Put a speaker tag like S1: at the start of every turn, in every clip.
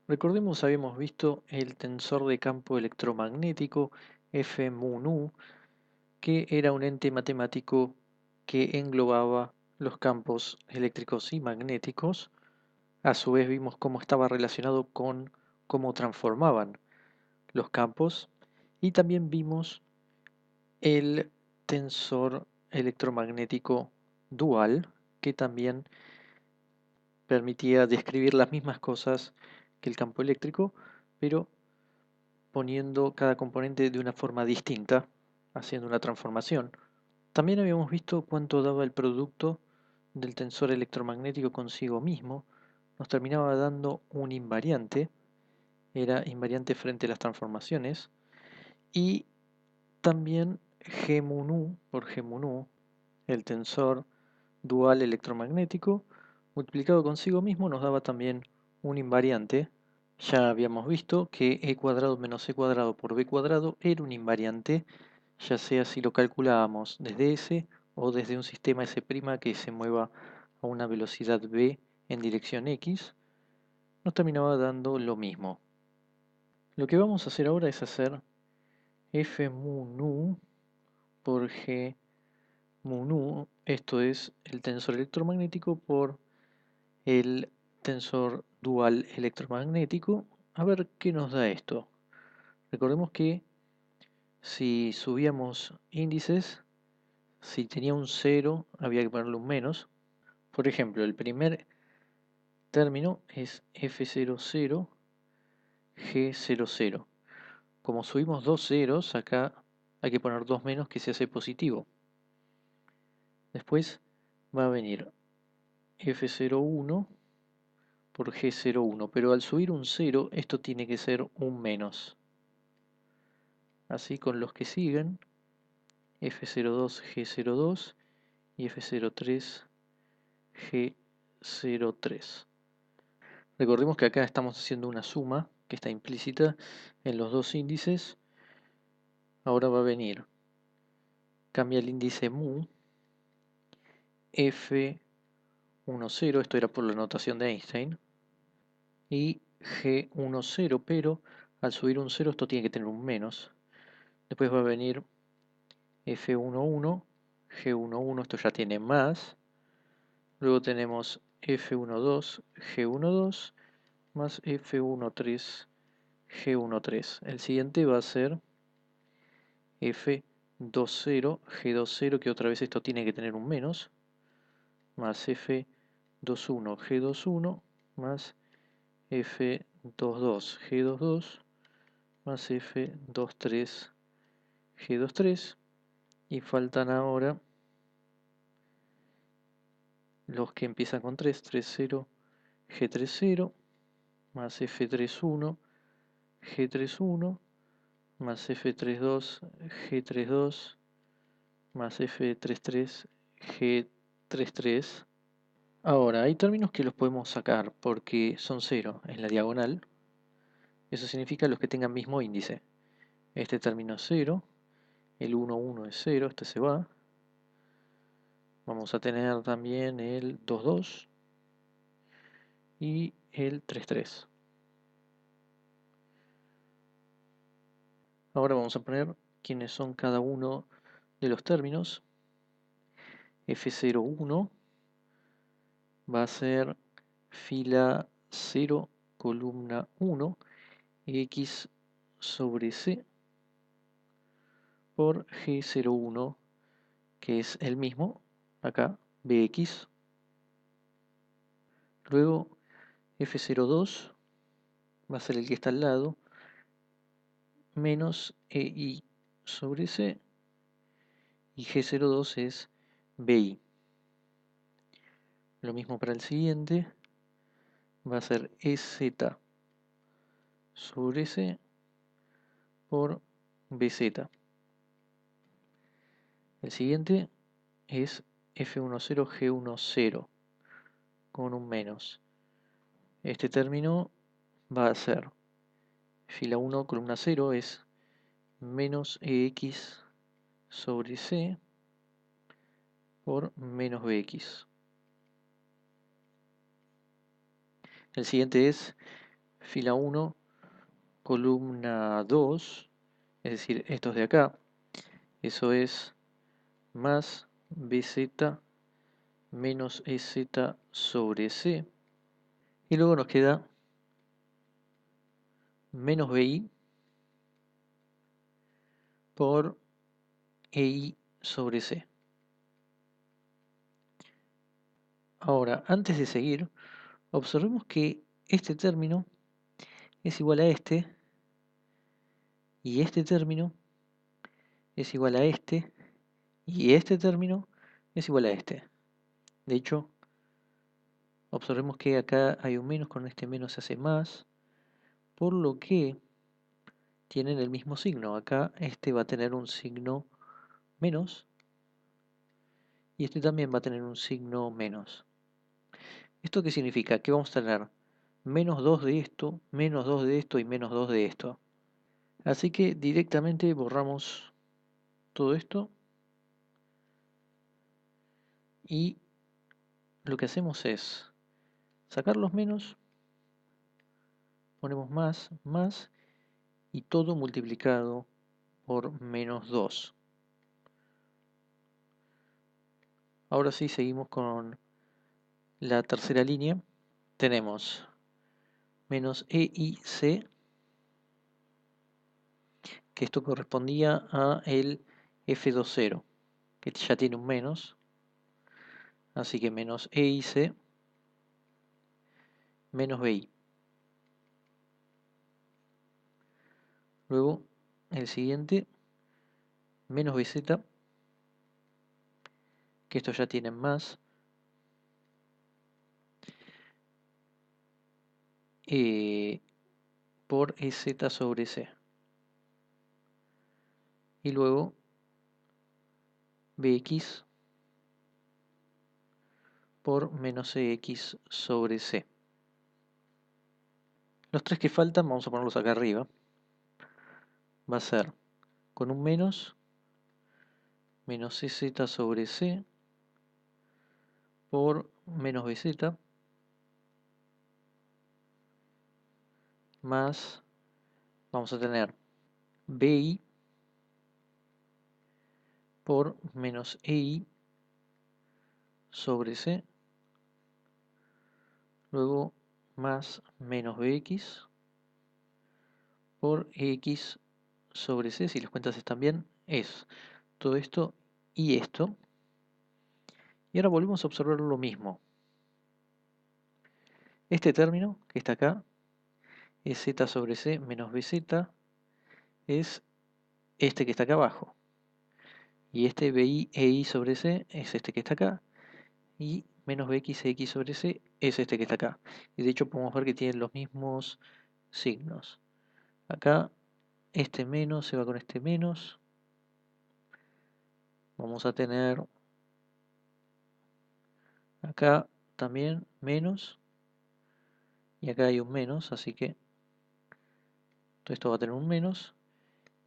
S1: Recordemos, habíamos visto el tensor de campo electromagnético F mu nu, que era un ente matemático que englobaba los campos eléctricos y magnéticos. A su vez vimos cómo estaba relacionado con cómo transformaban los campos y también vimos el tensor electromagnético dual, que también permitía describir las mismas cosas que el campo eléctrico, pero poniendo cada componente de una forma distinta, haciendo una transformación. También habíamos visto cuánto daba el producto del tensor electromagnético consigo mismo. Nos terminaba dando un invariante, era invariante frente a las transformaciones, y también G mu nu por G mu nu, el tensor dual electromagnético, multiplicado consigo mismo nos daba también un invariante. Ya habíamos visto que e cuadrado menos c cuadrado por b cuadrado era un invariante, ya sea si lo calculábamos desde S o desde un sistema S' que se mueva a una velocidad v en dirección X, nos terminaba dando lo mismo. Lo que vamos a hacer ahora es hacer F mu nu por G mu nu, esto es el tensor electromagnético por el tensor dual electromagnético, a ver qué nos da esto. Recordemos que si subíamos índices, si tenía un 0 había que ponerle un menos. Por ejemplo, el primer término es F00 G00. Como subimos dos ceros, acá hay que poner dos menos que se hace positivo. Después va a venir F01 por G01, pero al subir un 0 esto tiene que ser un menos. Así con los que siguen, F02 G02 y F03 G03. Recordemos que acá estamos haciendo una suma que está implícita en los dos índices. Ahora va a venir, cambia el índice mu, F10, esto era por la notación de Einstein, y G10, pero al subir un 0 esto tiene que tener un menos. Después va a venir F11, G11, esto ya tiene más. Luego tenemos F12, G12, más F13, G13. El siguiente va a ser F20, G20, que otra vez esto tiene que tener un menos, más F21, G21, más F22, G22, más F23, G23. Y faltan ahora los que empiezan con 3, 30, G30, más F31, G31, más F32, G32, más F33, G33. Ahora, hay términos que los podemos sacar porque son 0 en la diagonal. Eso significa los que tengan mismo índice. Este término es 0, el 1, 1 es 0, este se va. Vamos a tener también el 2, 2 y el 3, 3. Ahora vamos a poner quiénes son cada uno de los términos. F01 va a ser fila 0, columna 1, x sobre c por G01, que es el mismo, acá, bx. Luego F02 va a ser el que está al lado, menos EI sobre C, y G02 es BI. Lo mismo para el siguiente, va a ser EZ sobre C por BZ. El siguiente es F10 G10 con un menos. Este término va a ser fila 1 columna 0 es menos EX sobre C por menos BX. El siguiente es fila 1, columna 2, es decir, estos de acá, eso es más BZ menos EZ sobre C, y luego nos queda menos BI por EI sobre C. Ahora, antes de seguir, observemos que este término es igual a este, y este término es igual a este, y este término es igual a este. De hecho, observemos que acá hay un menos, con este menos se hace más, por lo que tienen el mismo signo. Acá este va a tener un signo menos, y este también va a tener un signo menos. ¿Esto qué significa? Que vamos a tener menos 2 de esto, menos 2 de esto y menos 2 de esto. Así que directamente borramos todo esto y lo que hacemos es sacar los menos, ponemos más, más y todo multiplicado por menos 2. Ahora sí seguimos con la tercera línea. Tenemos menos EIC, que esto correspondía a el F20, que ya tiene un menos. Así que menos EIC menos BI. Luego el siguiente, menos BZ, que estos ya tienen más, por EZ sobre C. Y luego BX por menos EX sobre C. Los tres que faltan vamos a ponerlos acá arriba. Va a ser con un menos EZ sobre C por menos BZ más, vamos a tener BI por menos EI sobre C, luego más menos BX por EX sobre C, si las cuentas están bien, es todo esto y esto. Y ahora volvemos a observar lo mismo. Este término que está acá es Z sobre C menos BZ, es este que está acá abajo. Y este BI EI sobre C es este que está acá. Y menos BX EX sobre C es este que está acá. Y de hecho podemos ver que tienen los mismos signos. Acá este menos se va con este menos. Vamos a tener acá también menos. Y acá hay un menos, así que todo esto va a tener un menos.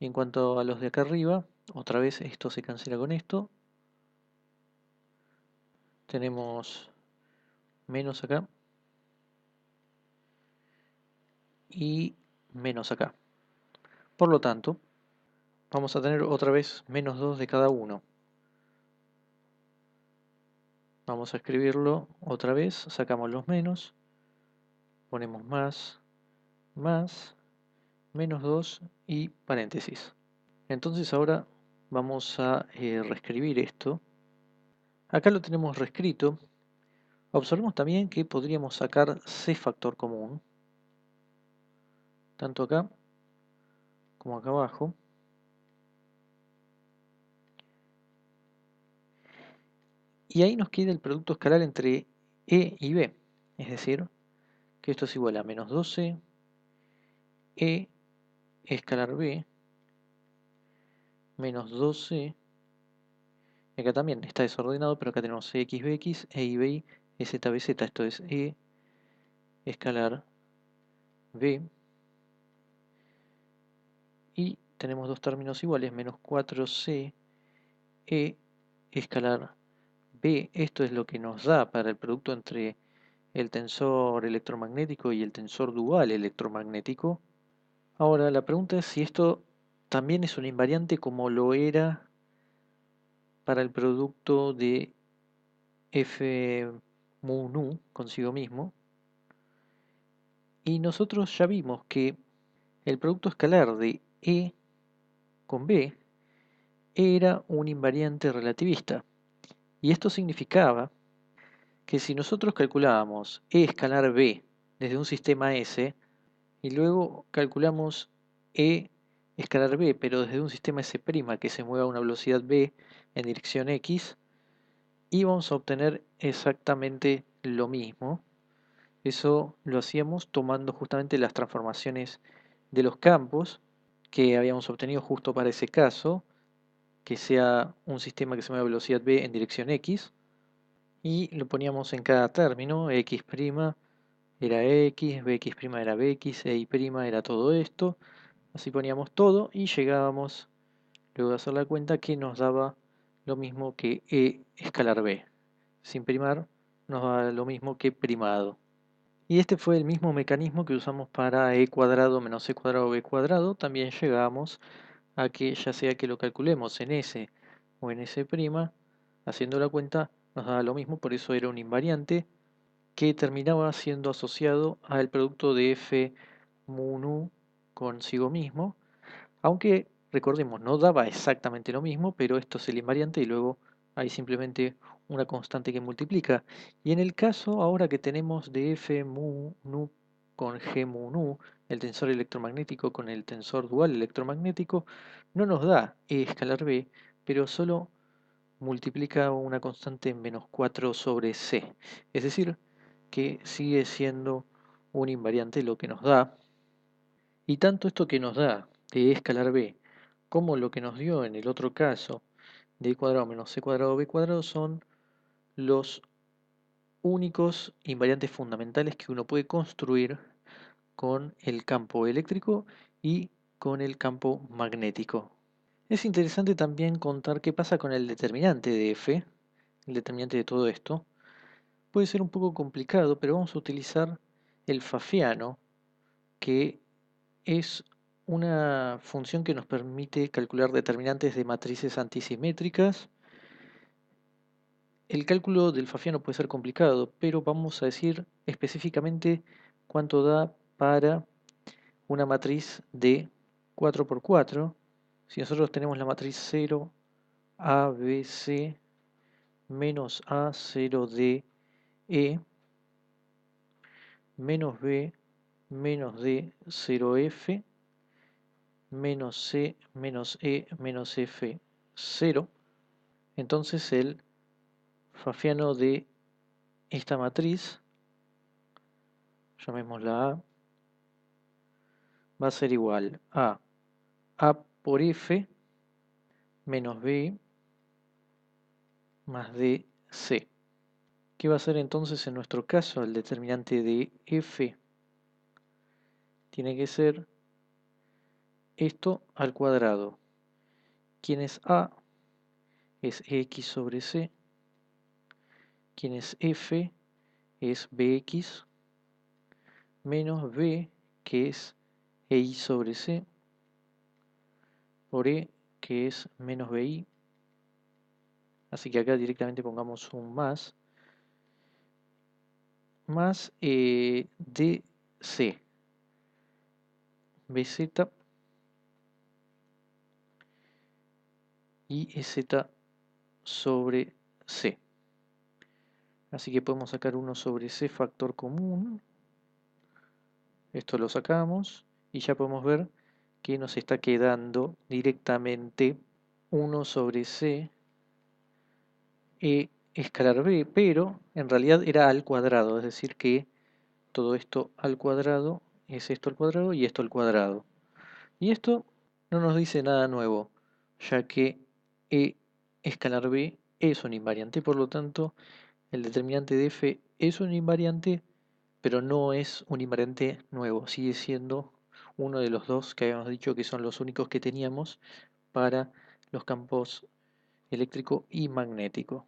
S1: Y en cuanto a los de acá arriba, otra vez esto se cancela con esto. Tenemos menos acá. Y menos acá. Por lo tanto, vamos a tener otra vez menos 2 de cada uno. Vamos a escribirlo otra vez, sacamos los menos, ponemos más, más, menos 2 y paréntesis. Entonces ahora vamos a reescribir esto. Acá lo tenemos reescrito. Observemos también que podríamos sacar C factor común, tanto acá como acá abajo. Y ahí nos queda el producto escalar entre E y B. Es decir, que esto es igual a menos 12 E escalar B menos 12. Y acá también está desordenado, pero acá tenemos EXBX, E y BI, EZBZ. Esto es E escalar B. Y tenemos dos términos iguales, menos 4C E escalar B. Esto es lo que nos da para el producto entre el tensor electromagnético y el tensor dual electromagnético. Ahora la pregunta es si esto también es un invariante como lo era para el producto de f mu nu consigo mismo. Y nosotros ya vimos que el producto escalar de E con B era un invariante relativista. Y esto significaba que si nosotros calculábamos E escalar B desde un sistema S y luego calculamos E escalar B pero desde un sistema S' que se mueve a una velocidad B en dirección X, íbamos a obtener exactamente lo mismo. Eso lo hacíamos tomando justamente las transformaciones de los campos que habíamos obtenido justo para ese caso, que sea un sistema que se mueve a velocidad B en dirección X, y lo poníamos en cada término. X' era X, Bx' era Bx, Y' era todo esto. Así poníamos todo y llegábamos, luego de hacer la cuenta, que nos daba lo mismo que E escalar B. Sin primar nos da lo mismo que primado. Y este fue el mismo mecanismo que usamos para E cuadrado menos E cuadrado B cuadrado. También llegamos a que ya sea que lo calculemos en S o en S', haciendo la cuenta nos da lo mismo, por eso era un invariante que terminaba siendo asociado al producto de f mu nu consigo mismo, aunque recordemos no daba exactamente lo mismo, pero esto es el invariante y luego hay simplemente una constante que multiplica. Y en el caso ahora que tenemos de f mu nu con g mu nu, el tensor electromagnético con el tensor dual electromagnético, no nos da E escalar B, pero solo multiplica una constante en menos 4 sobre C. Es decir, que sigue siendo un invariante lo que nos da. Y tanto esto que nos da de E escalar B como lo que nos dio en el otro caso de E cuadrado menos C cuadrado B cuadrado son los únicos invariantes fundamentales que uno puede construir con el campo eléctrico y con el campo magnético. Es interesante también contar qué pasa con el determinante de F, el determinante de todo esto. Puede ser un poco complicado, pero vamos a utilizar el Pfaffiano, que es una función que nos permite calcular determinantes de matrices antisimétricas. El cálculo del Pfaffiano puede ser complicado, pero vamos a decir específicamente cuánto da para una matriz de 4×4. Si nosotros tenemos la matriz 0, A, B, C, menos A, 0D, E, menos B, menos D, 0F, menos C, menos E, menos F, 0. Entonces el Pfaffiano de esta matriz, llamémosla A, va a ser igual a A por F menos B más DC. ¿Qué va a ser entonces en nuestro caso? El determinante de F tiene que ser esto al cuadrado. ¿Quién es A? Es X sobre C. ¿Quién es F? Es Bx menos B, que es EI sobre C, por E, que es menos BI. Así que acá directamente pongamos un más DC, BZ y EZ sobre C. Así que podemos sacar 1 sobre C factor común. Esto lo sacamos y ya podemos ver que nos está quedando directamente 1 sobre C E escalar B, pero en realidad era al cuadrado, es decir que todo esto al cuadrado es esto al cuadrado y esto al cuadrado. Y esto no nos dice nada nuevo, ya que E escalar B es un invariante, por lo tanto el determinante de F es un invariante, pero no es un invariante nuevo, sigue siendo uno de los dos que habíamos dicho que son los únicos que teníamos para los campos eléctrico y magnético.